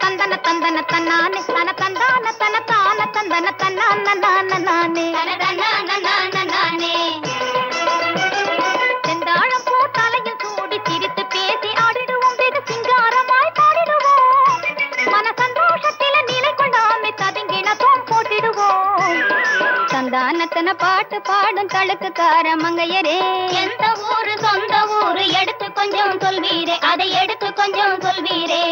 தந்தன தந்தன தன்னானே தன தந்தான தன தான தந்தன தன்னானே நானே செந்தாழம் பூ தலையில் சூடி சிரித்து பேசி ஆடிடுவோம் வெகு சிங்காரமாய் பாடிடுவோம் மன சந்தோஷத்தில நிலை கொண்டாமை ததுங்கினத்தோம் போட்டிடுவோம் சந்தானத்தன பாட்டு பாடும் தழுக்குக்கார மங்கையரே எந்த ஊரு சொந்த ஊரு எடுத்து கொஞ்சம் சொல்வீரே அதை எடுத்து கொஞ்சம் சொல்வீரே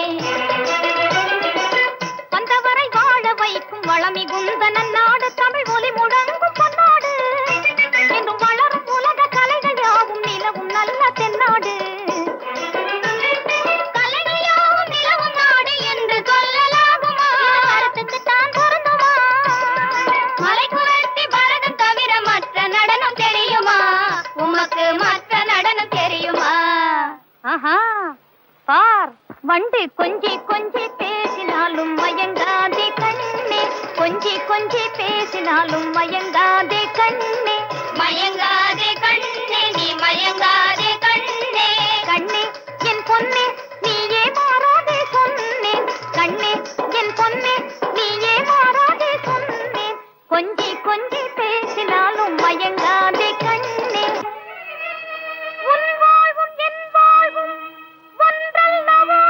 வந்தவரை வாழ வைக்கும் வளமி குந்த நன்னாடு தமிழ் ஒலி முழங்கும் பொன்னாடு என்றும் வளரும் உலக கலைகள் யாவும் நிலவும் நல்ல தென்னாடு கலைகள் யாவும் நிலவும் நாடு என்று சொல்லலாகுமா அறத்துக்கு தான் பொருந்துமா மலை குரத்தி பரதம் தவிர மற்ற நடனம் தெரியுமா உமக்கு மற்ற நடனம் தெரியுமா ஆஹா பார் வண்டு கொஞ்சி கொஞ்சி பேசினாலும் மயங்காதே கண்ணே கொஞ்சி கொஞ்சி பேசினாலும் மயங்காதே கண்ணே மயங்காதே கண்ணே நீ மயங்காதே கண்ணே கண்ணே என் பொன்னே நீயே மாறாதே சொன்னேன் கண்ணே என் பொன்னே நீயே மாறாதே சொன்னேன் கொஞ்சி கொஞ்சி பேசினாலும் மயங்காதே கண்ணே உன் வாழ்வும் என் வாழ்வும் ஒன்றல்லவா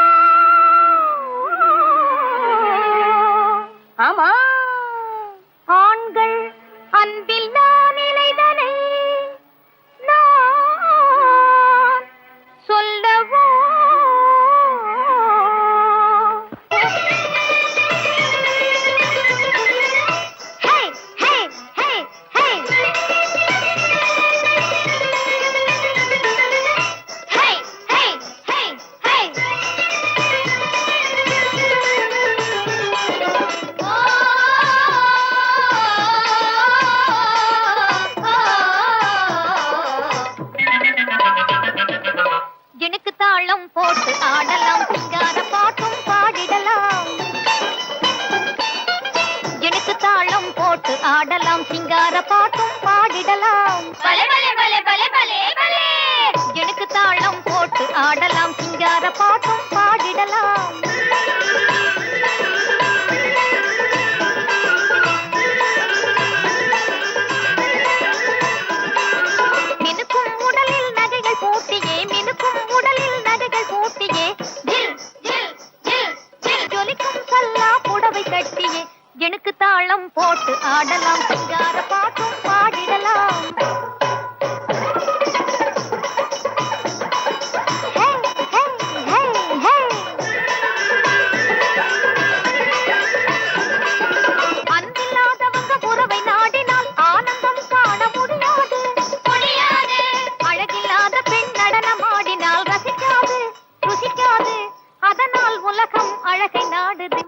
ஆமா ஆண்கள் அன்பில்லா நிலைதனை நான் சொல்லவோ ஹே ஹே ஹே ஹே ஹே ஹே ஹே ஹே எனக்கு தாளம் போட்டு ஆடலாம் சிங்கார பாட்டும் பாடிடலாம் எனக்கு தாளம் போட்டு ஆடலாம் சிங்கார பாட்டும் பாடிடலாம் பலே பலே பலே பலே பலே பலே எனக்கு தாளம் போட்டு ஆடலாம் சிங்கார பாட்டும் பாடிடலாம் மினுக்கும் உடலில் நகைகள் போட்டியே மினுக்கும் உடலில் நகைகள் போட்டியே ஜில் ஜில் ஜில் ஜில் ஜொலிக்கும் சல்லா புடவை கட்டியே எனக்கு தாளம் போட்டு ஆடலாம் சிங்கார பாட்டும் பாடிடலாம் ஹே ஹே ஹே ஹே அன்பில்லாதவங்க உறவை நாடினால் ஆனந்தம் காண முடியாது முடியாது அழகில்லாத பெண் நடனமாடினால் ரசிக்காது ருசிக்காது அதனால் உலகம் அழகை நாடுது